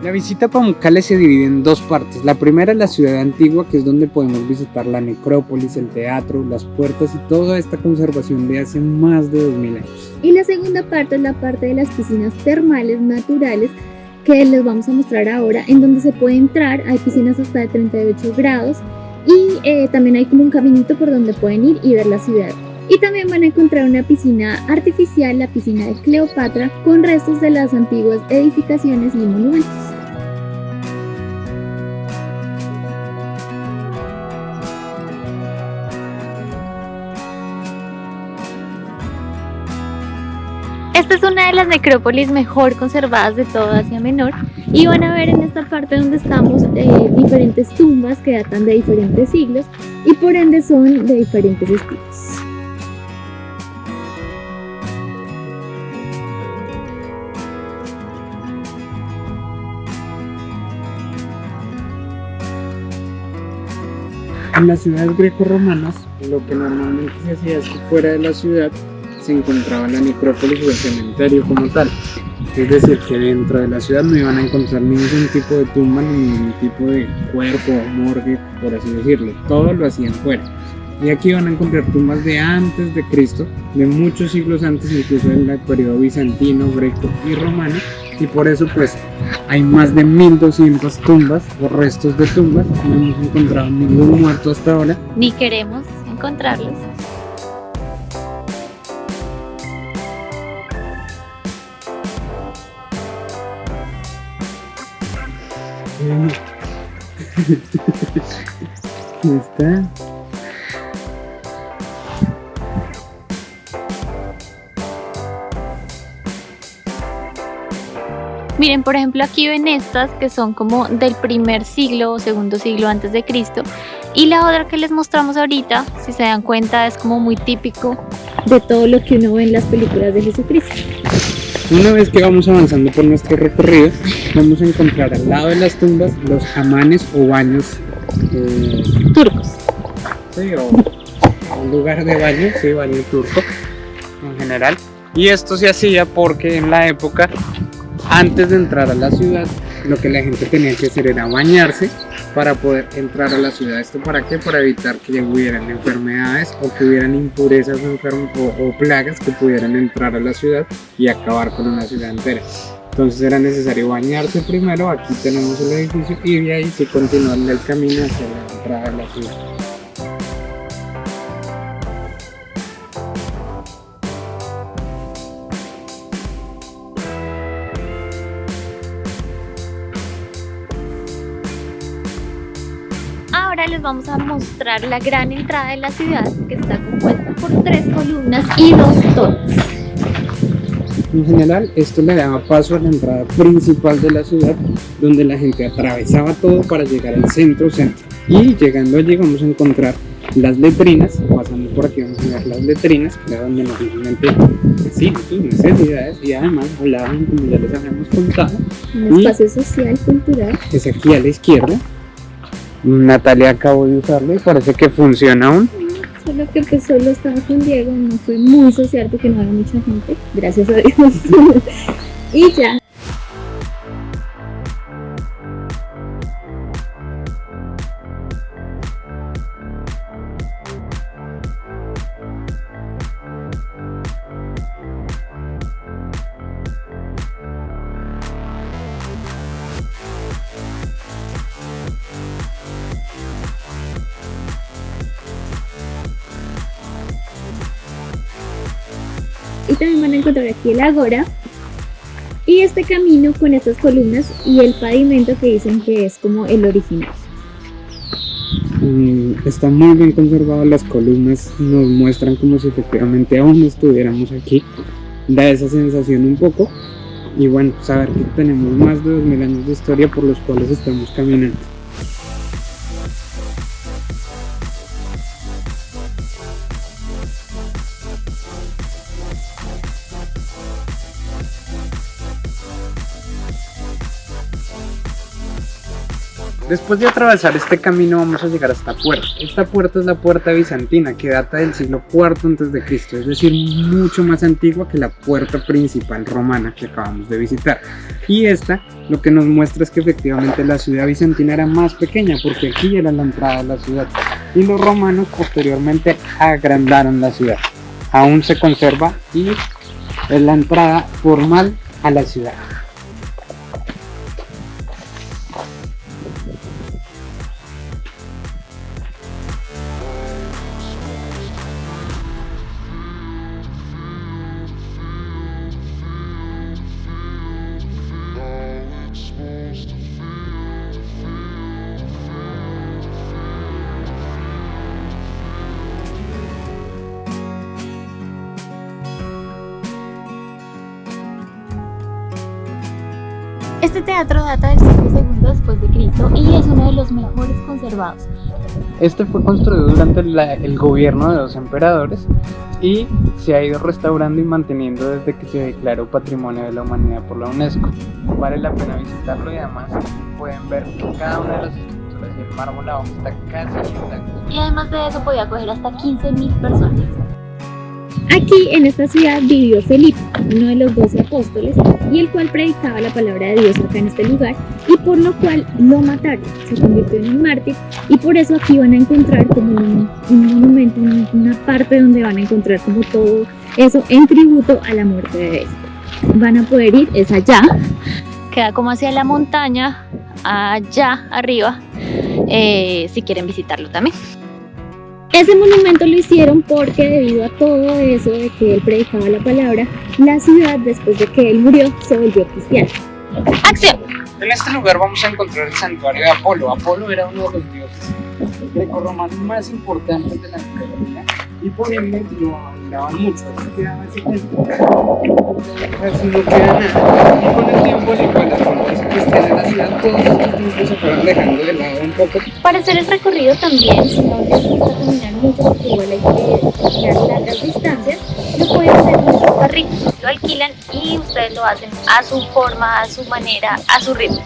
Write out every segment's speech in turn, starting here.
La visita a Pamukkale se divide en dos partes. La primera es la ciudad antigua, que es donde podemos visitar la necrópolis, el teatro, las puertas y toda esta conservación de hace más de 2000 años. Y la segunda parte es la parte de las piscinas termales naturales que les vamos a mostrar ahora, en donde se puede entrar. Hay piscinas hasta de 38 grados y también hay como un caminito por donde pueden ir y ver la ciudad. Y también van a encontrar una piscina artificial, la piscina de Cleopatra, con restos de las antiguas edificaciones y monumentos. Esta es una de las necrópolis mejor conservadas de todo Asia Menor y van a ver en esta parte donde estamos diferentes tumbas que datan de diferentes siglos y por ende son de diferentes estilos. En las ciudades greco-romanas, lo que normalmente se hacía es que fuera de la ciudad se encontraba la necrópolis o el cementerio como tal. Es decir, que dentro de la ciudad no iban a encontrar ningún tipo de tumba ni ningún tipo de cuerpo o morgue, por así decirlo. Todo lo hacían fuera. Y aquí van a encontrar tumbas de antes de Cristo, de muchos siglos antes, incluso en el periodo bizantino, greco y romano. Y por eso pues hay más de 1200 tumbas o restos de tumbas. No hemos encontrado ningún muerto hasta ahora. Ni queremos encontrarlos. Aquí está. Miren, por ejemplo, aquí ven estas que son como del primer siglo o segundo siglo antes de Cristo. Y la otra que les mostramos ahorita, si se dan cuenta, es como muy típico de todo lo que uno ve en las películas de Jesucristo. Una vez que vamos avanzando por nuestro recorrido, vamos a encontrar al lado de las tumbas los hamanes o baños Turcos. sí, o un lugar de baño, sí, baño turco en general. Y esto se hacía porque en la época, antes de entrar a la ciudad, lo que la gente tenía que hacer era bañarse para poder entrar a la ciudad. ¿Esto para qué? Para evitar que hubieran enfermedades o que hubieran impurezas o plagas que pudieran entrar a la ciudad y acabar con una ciudad entera. Entonces era necesario bañarse primero. Aquí tenemos el edificio y de ahí se continúa el camino hacia la entrada de la ciudad. Ahora les vamos a mostrar la gran entrada de la ciudad, que está compuesta por 3 columnas y 2 torres. En general, esto le daba paso a la entrada principal de la ciudad, donde la gente atravesaba todo para llegar al centro. Y llegando allí vamos a encontrar las letrinas. Pasando por aquí vamos a ver las letrinas, que era donde normalmente decían sus necesidades y además hablaban, como ya les habíamos contado. Un espacio social, cultural. Es aquí a la izquierda. Natalia acabó de usarlo y parece que funciona aún. Solo que pues solo estaba con Diego, no fue muy social porque no había mucha gente, gracias a Dios. Y ya. Y también van a encontrar aquí el Agora y este camino con estas columnas y el pavimento que dicen que es como el original. Está muy bien conservado, las columnas nos muestran como si efectivamente aún estuviéramos aquí, da esa sensación un poco. Y bueno, saber que tenemos más de 2000 años de historia por los cuales estamos caminando. Después de atravesar este camino vamos a llegar a esta puerta. Esta puerta es la puerta bizantina que data del siglo IV a.C., es decir, mucho más antigua que la puerta principal romana que acabamos de visitar. Y esta lo que nos muestra es que efectivamente la ciudad bizantina era más pequeña porque aquí era la entrada de la ciudad y los romanos posteriormente agrandaron la ciudad. Aún se conserva y es la entrada formal a la ciudad. Este teatro data del siglo II después de Cristo y es uno de los mejores conservados. Este fue construido durante el gobierno de 2 emperadores y se ha ido restaurando y manteniendo desde que se declaró Patrimonio de la Humanidad por la UNESCO. Vale la pena visitarlo y además pueden ver que cada una de las estructuras y el mármol abajo está casi intacto. Y además de eso podía acoger hasta 15.000 personas. Aquí en esta ciudad vivió Felipe, uno de los 12 apóstoles, y el cual predicaba la palabra de Dios acá en este lugar, y por lo cual lo mataron, se convirtió en un mártir, y por eso aquí van a encontrar como un monumento, una parte donde van a encontrar como todo eso en tributo a la muerte de él. Van a poder ir, es allá, queda como hacia la montaña, allá arriba, si quieren visitarlo también. Ese monumento lo hicieron porque debido a todo eso de que él predicaba la palabra, la ciudad después de que él murió se volvió cristiana. ¡Acción! En este lugar vamos a encontrar el santuario de Apolo. Apolo era uno de los dioses grecorromanos más importantes de la mitología y por ende lo adoraban mucho. Así quedaba ese templo, casi no queda nada. Y con el tiempo, al igual la formación cristiana de la ciudad, todos estos templos se fueron dejando de lado un poco. Para hacer el recorrido también, si no les gusta caminar mucho porque igual hay que caminar largas distancias, lo pueden hacer con sus carritos, lo alquilan y ustedes lo hacen a su forma, a su manera, a su ritmo.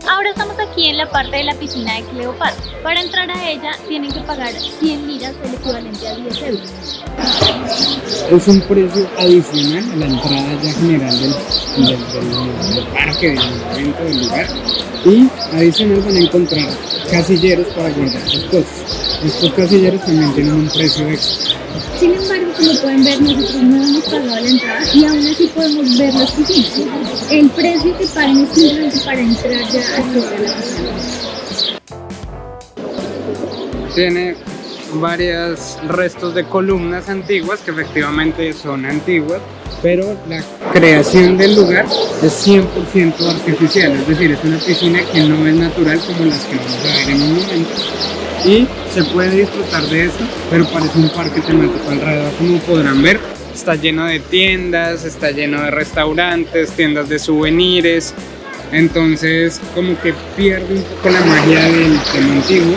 Ahora estamos aquí en la parte de la piscina de Cleopatra. Para entrar a ella tienen que pagar 100 liras, el equivalente a 10 euros. Es un precio adicional a la entrada ya general del parque, del evento, del lugar. Y adicional van a encontrar casilleros para guardar sus cosas. Estos casilleros también tienen un precio extra. Sin embargo, como pueden ver, nosotros no hemos pagado la entrada y aún así podemos ver las piscinas. El precio que pagan es simplemente para entrar ya a toda la piscina. Tiene varios restos de columnas antiguas que efectivamente son antiguas, pero la creación del lugar es 100% artificial, es decir, es una piscina que no es natural como las que vamos a ver en un momento. Y se puede disfrutar de eso, pero parece un parque temático alrededor. Como podrán ver, está lleno de tiendas, está lleno de restaurantes, tiendas de souvenirs. Entonces como que pierde un poco la magia del tema antiguo,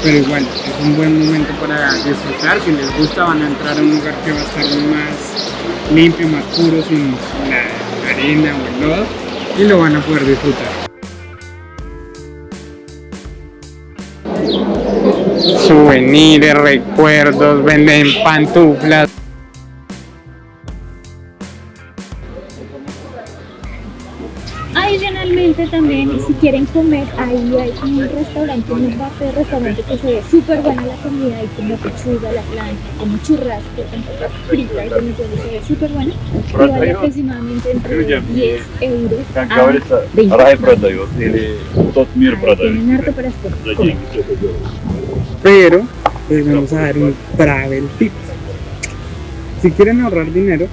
pero igual es un buen momento para disfrutar. Si les gusta van a entrar a un lugar que va a estar más limpio, más puro, sin la arena o el lodo, y lo van a poder disfrutar. Souvenirs, recuerdos, venden pantuflas. Adicionalmente también, si quieren comer, ahí hay como un restaurante, una parte de restaurante que se ve súper buena la comida, hay como pechuga, la plancha, como churrasco, con papas fritas, y se ve súper buena. Y vale aproximadamente entre 10 euros a 20. Tienen harto para comer. Pero les vamos a dar un travel tip. Si quieren ahorrar dinero,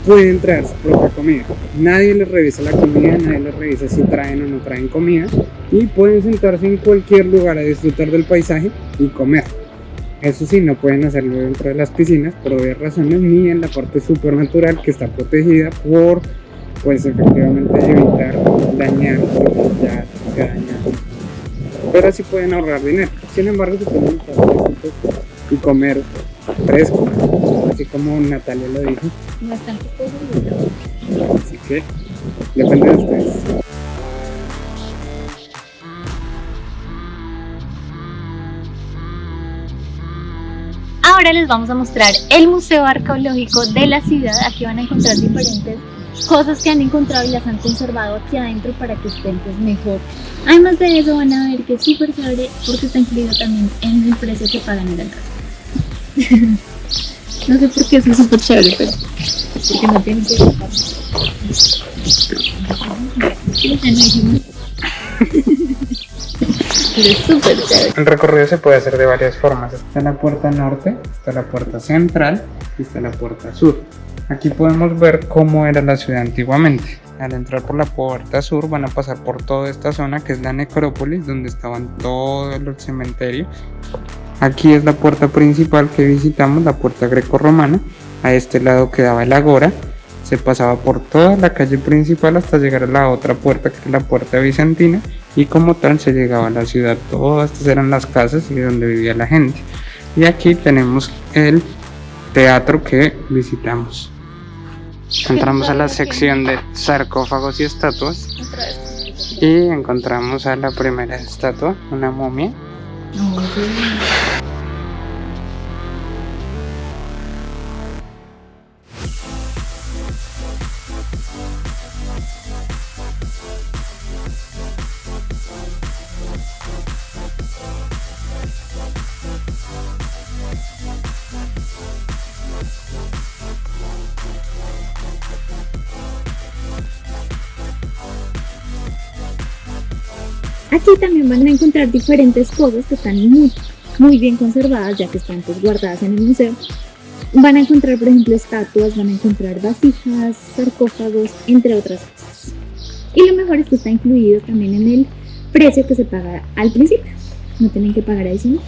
pueden traer su propia comida. Nadie les revisa la comida, nadie les revisa si traen o no traen comida, y pueden sentarse en cualquier lugar a disfrutar del paisaje y comer. Eso sí, no pueden hacerlo dentro de las piscinas por obvias razones, ni en la parte supernatural que está protegida por, pues efectivamente, evitar dañar lo que ya se ha dañado. pero sí pueden ahorrar dinero. Sin embargo, se pueden estar fresquitos y comer fresco, así como Natalia lo dijo. Bastante costoso. Así que depende de ustedes. Ahora les vamos a mostrar el Museo Arqueológico de la ciudad. Aquí van a encontrar diferentes cosas que han encontrado y las han conservado aquí adentro para que estén pues mejor. Además de eso van a ver que es súper chévere porque está incluido también en el precio que pagan en la entrada. No sé por qué eso es súper chévere, pero porque no tienen que pagar. Pero es súper chévere. El recorrido se puede hacer de varias formas. Está la puerta norte, está la puerta central y está la puerta sur. Aquí podemos ver cómo era la ciudad antiguamente. Al entrar por la puerta sur van a pasar por toda esta zona que es la necrópolis, donde estaban todos los cementerios. Aquí es la puerta principal que visitamos, la puerta grecorromana. A este lado quedaba el agora. Se pasaba por toda la calle principal hasta llegar a la otra puerta, que es la puerta bizantina, y como tal se llegaba a la ciudad. Todas estas eran las casas y donde vivía la gente. Y aquí tenemos el teatro que visitamos. Entramos a la sección de sarcófagos y estatuas y encontramos a la primera estatua, una momia. Aquí también van a encontrar diferentes cosas que están muy bien conservadas, ya que están pues guardadas en el museo. Van a encontrar, por ejemplo, estatuas, van a encontrar vasijas, sarcófagos, entre otras cosas. Y lo mejor es que está incluido también en el precio que se paga al principio. No tienen que pagar adicional.